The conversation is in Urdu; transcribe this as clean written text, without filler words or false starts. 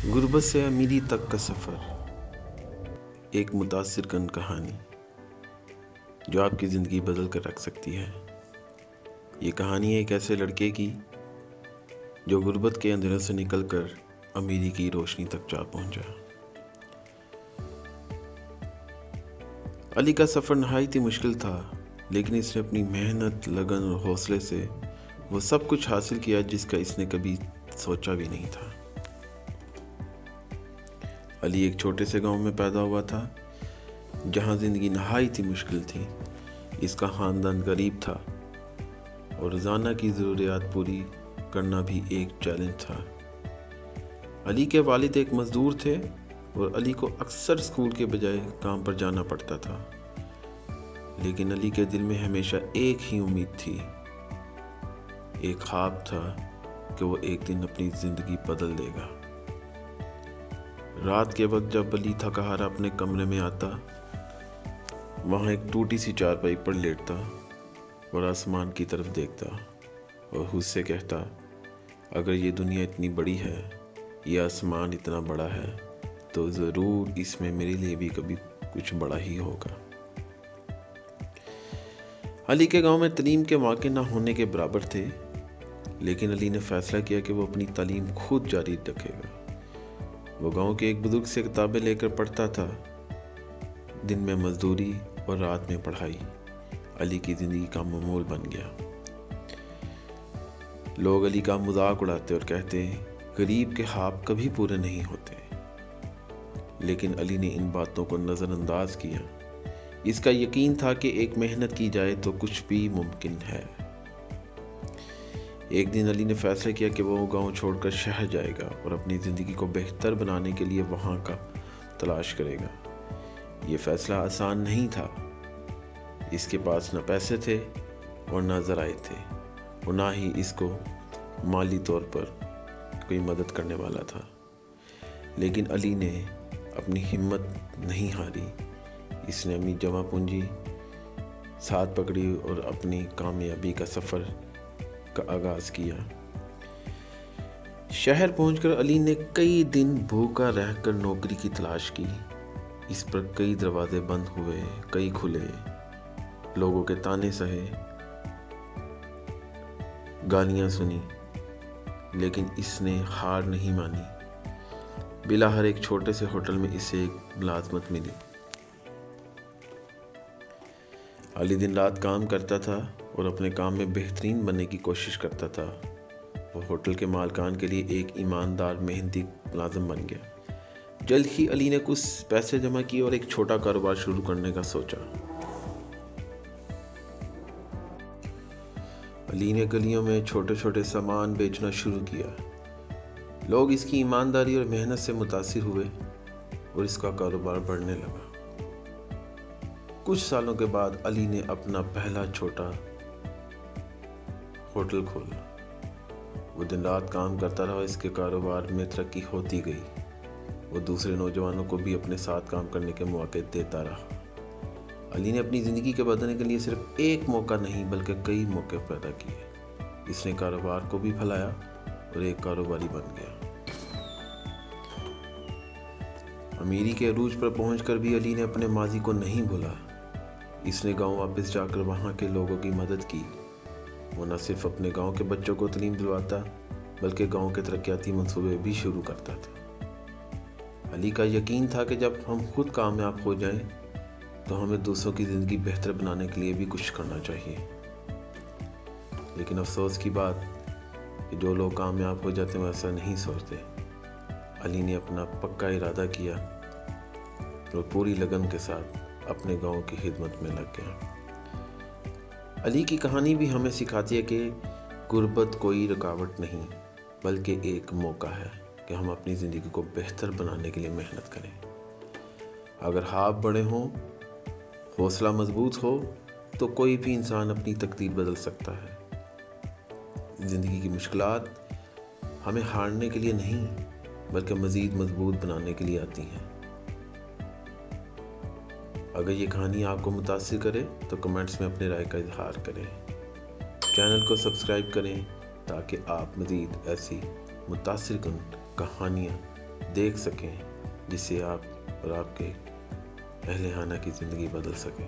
غربت سے امیری تک کا سفر، ایک متاثر کن کہانی جو آپ کی زندگی بدل کر رکھ سکتی ہے۔ یہ کہانی ایک ایسے لڑکے کی جو غربت کے اندھیروں سے نکل کر امیری کی روشنی تک جا پہنچا۔ علی کا سفر نہایت ہی مشکل تھا، لیکن اس نے اپنی محنت، لگن اور حوصلے سے وہ سب کچھ حاصل کیا جس کا اس نے کبھی سوچا بھی نہیں تھا۔ علی ایک چھوٹے سے گاؤں میں پیدا ہوا تھا جہاں زندگی نہایت ہی مشکل تھی۔ اس کا خاندان غریب تھا اور روزانہ کی ضروریات پوری کرنا بھی ایک چیلنج تھا۔ علی کے والد ایک مزدور تھے اور علی کو اکثر اسکول کے بجائے کام پر جانا پڑتا تھا، لیکن علی کے دل میں ہمیشہ ایک ہی امید تھی، ایک خواب تھا کہ وہ ایک دن اپنی زندگی بدل دے گا۔ رات کے وقت جب علی تھکا ہارا اپنے کمرے میں آتا، وہاں ایک ٹوٹی سی چارپائی پر لیٹتا اور آسمان کی طرف دیکھتا اور خود سے کہتا، اگر یہ دنیا اتنی بڑی ہے، یہ آسمان اتنا بڑا ہے، تو ضرور اس میں میرے لیے بھی کبھی کچھ بڑا ہی ہوگا۔ علی کے گاؤں میں تعلیم کے مواقع نہ ہونے کے برابر تھے، لیکن علی نے فیصلہ کیا کہ وہ اپنی تعلیم خود جاری رکھے گا۔ وہ گاؤں کے ایک بزرگ سے کتابیں لے کر پڑھتا تھا، دن میں مزدوری اور رات میں پڑھائی۔ علی کی زندگی کا معمول بن گیا۔ لوگ علی کا مذاق اڑاتے اور کہتے، غریب کے خواب کبھی پورے نہیں ہوتے، لیکن علی نے ان باتوں کو نظر انداز کیا۔ اس کا یقین تھا کہ ایک محنت کی جائے تو کچھ بھی ممکن ہے۔ ایک دن علی نے فیصلہ کیا کہ وہ گاؤں چھوڑ کر شہر جائے گا اور اپنی زندگی کو بہتر بنانے کے لیے وہاں کا تلاش کرے گا۔ یہ فیصلہ آسان نہیں تھا۔ اس کے پاس نہ پیسے تھے اور نہ ذرائع تھے، اور نہ ہی اس کو مالی طور پر کوئی مدد کرنے والا تھا، لیکن علی نے اپنی ہمت نہیں ہاری۔ اس نے اپنی جمع پونجی ساتھ پکڑی اور اپنی کامیابی کا سفر کا آغاز کیا۔ شہر پہنچ کر علی نے کئی دن بھوکا رہ کر نوکری کی تلاش کی۔ اس پر کئی دروازے بند ہوئے، کئی کھلے، لوگوں کے تانے سہے، گالیاں سنی، لیکن اس نے ہار نہیں مانی۔ بلاخر ایک چھوٹے سے ہوٹل میں اسے ایک ملازمت ملی۔ علی دن رات کام کرتا تھا اور اپنے کام میں بہترین بننے کی کوشش کرتا تھا۔ وہ ہوٹل کے مالکان کے لیے ایک ایماندار، محنتی ملازم بن گیا۔ جلد ہی علی نے کچھ پیسے جمع کیے اور ایک چھوٹا کاروبار شروع کرنے کا سوچا۔ علی نے گلیوں میں چھوٹے چھوٹے سامان بیچنا شروع کیا۔ لوگ اس کی ایمانداری اور محنت سے متاثر ہوئے اور اس کا کاروبار بڑھنے لگا۔ کچھ سالوں کے بعد علی نے اپنا پہلا چھوٹا ہوٹل کھولا۔ وہ دن رات کام کرتا رہا، اس کے کاروبار میں ترقی ہوتی گئی۔ وہ دوسرے نوجوانوں کو بھی اپنے ساتھ کام کرنے کے مواقع دیتا رہا۔ علی نے اپنی زندگی کے بدلنے کے لیے صرف ایک موقع نہیں بلکہ کئی موقع پیدا کیے۔ اس نے کاروبار کو بھی پھیلایا اور ایک کاروباری بن گیا۔ امیری کے عروج پر پہنچ کر بھی علی نے اپنے ماضی کو نہیں بھولا۔ اس نے گاؤں واپس جا کر وہاں کے لوگوں کی مدد کی۔ وہ نہ صرف اپنے گاؤں کے بچوں کو تعلیم دلواتا بلکہ گاؤں کے ترقیاتی منصوبے بھی شروع کرتا تھا۔ علی کا یقین تھا کہ جب ہم خود کامیاب ہو جائیں تو ہمیں دوسروں کی زندگی بہتر بنانے کے لیے بھی کچھ کرنا چاہیے۔ لیکن افسوس کی بات کہ جو لوگ کامیاب ہو جاتے ہیں وہ ایسا نہیں سوچتے۔ علی نے اپنا پکا ارادہ کیا اور پوری لگن کے ساتھ اپنے گاؤں کی خدمت میں لگ گیا۔ علی کی کہانی بھی ہمیں سکھاتی ہے کہ غربت کوئی رکاوٹ نہیں بلکہ ایک موقع ہے کہ ہم اپنی زندگی کو بہتر بنانے کے لیے محنت کریں۔ اگر خواب بڑے ہوں، حوصلہ مضبوط ہو، تو کوئی بھی انسان اپنی تقدیر بدل سکتا ہے۔ زندگی کی مشکلات ہمیں ہارنے کے لیے نہیں بلکہ مزید مضبوط بنانے کے لیے آتی ہیں۔ اگر یہ کہانی آپ کو متاثر کرے تو کمنٹس میں اپنے رائے کا اظہار کریں۔ چینل کو سبسکرائب کریں تاکہ آپ مزید ایسی متاثر کن کہانیاں دیکھ سکیں، جس سے آپ اور آپ کے اہل خانہ کی زندگی بدل سکے۔